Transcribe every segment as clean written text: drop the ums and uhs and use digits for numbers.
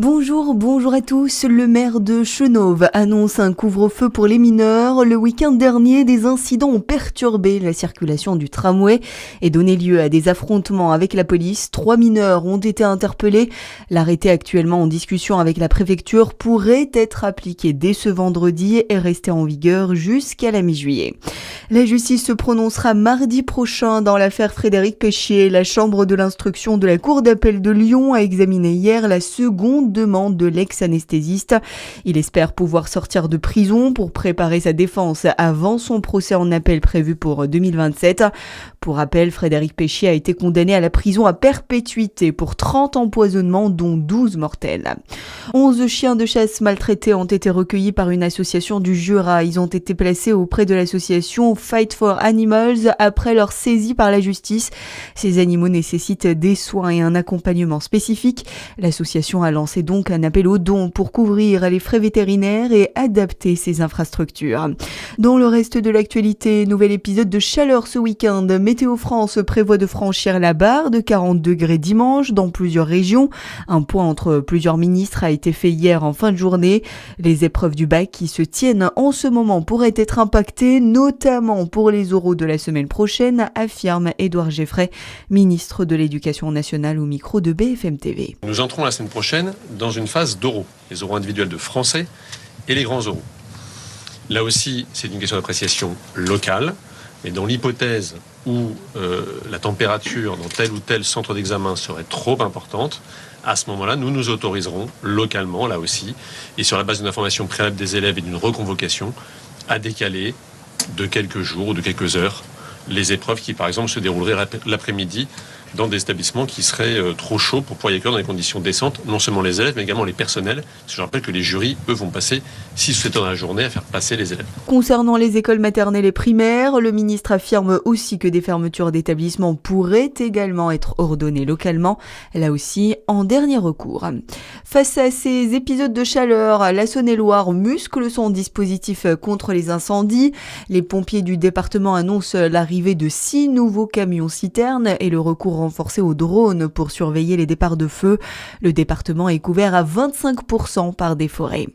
Bonjour à tous. Le maire de Chenôve annonce un couvre-feu pour les mineurs. Le week-end dernier, des incidents ont perturbé la circulation du tramway et donné lieu à des affrontements avec la police. 3 mineurs ont été interpellés. L'arrêté actuellement en discussion avec la préfecture pourrait être appliqué dès ce vendredi et rester en vigueur jusqu'à la mi-juillet. La justice se prononcera mardi prochain dans l'affaire Frédéric Péchier. La chambre de l'instruction de la Cour d'appel de Lyon a examiné hier la seconde demande de l'ex-anesthésiste. Il espère pouvoir sortir de prison pour préparer sa défense avant son procès en appel prévu pour 2027. Pour rappel, Frédéric Péchier a été condamné à la prison à perpétuité pour 30 empoisonnements, dont 12 mortels. 11 chiens de chasse maltraités ont été recueillis par une association du Jura. Ils ont été placés auprès de l'association Fight for Animals après leur saisie par la justice. Ces animaux nécessitent des soins et un accompagnement spécifique. L'association a lancé donc un appel aux dons pour couvrir les frais vétérinaires et adapter ses infrastructures. Dans le reste de l'actualité, nouvel épisode de chaleur ce week-end. Météo France prévoit de franchir la barre de 40 degrés dimanche dans plusieurs régions. Un point entre plusieurs ministres a été fait hier en fin de journée. Les épreuves du bac qui se tiennent en ce moment pourraient être impactées, notamment pour les oraux de la semaine prochaine, affirme Édouard Geffray, ministre de l'Éducation nationale au micro de BFM TV. Nous entrons la semaine prochaine dans une phase d'oraux, les oraux individuels de français et les grands oraux. Là aussi, c'est une question d'appréciation locale, mais dans l'hypothèse où la température dans tel ou tel centre d'examen serait trop importante, à ce moment-là, nous nous autoriserons localement, là aussi, et sur la base d'une information préalable des élèves et d'une reconvocation, à décaler de quelques jours ou de quelques heures les épreuves qui, par exemple, se dérouleraient l'après-midi dans des établissements qui seraient trop chauds pour pouvoir y accueillir dans des conditions décentes, non seulement les élèves, mais également les personnels. Parce que je rappelle que les jurys, eux, vont passer 6 ou 7 heures dans la journée à faire passer les élèves. Concernant les écoles maternelles et primaires, le ministre affirme aussi que des fermetures d'établissements pourraient également être ordonnées localement, là aussi en dernier recours. Face à ces épisodes de chaleur, la Saône-et-Loire muscle son dispositif contre les incendies. Les pompiers du département annoncent l'arrivée de 6 nouveaux camions-citernes et le recours renforcé aux drones pour surveiller les départs de feu. Le département est couvert à 25% par des forêts.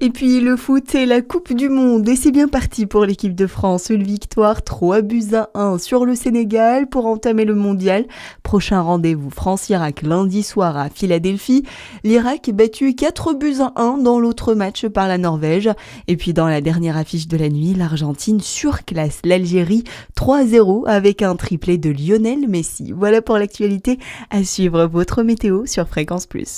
Et puis le foot et la Coupe du Monde, et c'est bien parti pour l'équipe de France. Une victoire 3-1 sur le Sénégal pour entamer le mondial. Prochain rendez-vous France-Irak lundi soir à Philadelphie. L'Irak est battu 4-1 dans l'autre match par la Norvège. Et puis dans la dernière affiche de la nuit, l'Argentine surclasse l'Algérie 3-0 avec un triplé de Lionel Messi. Voilà pour l'actualité. À suivre votre météo sur Fréquence Plus.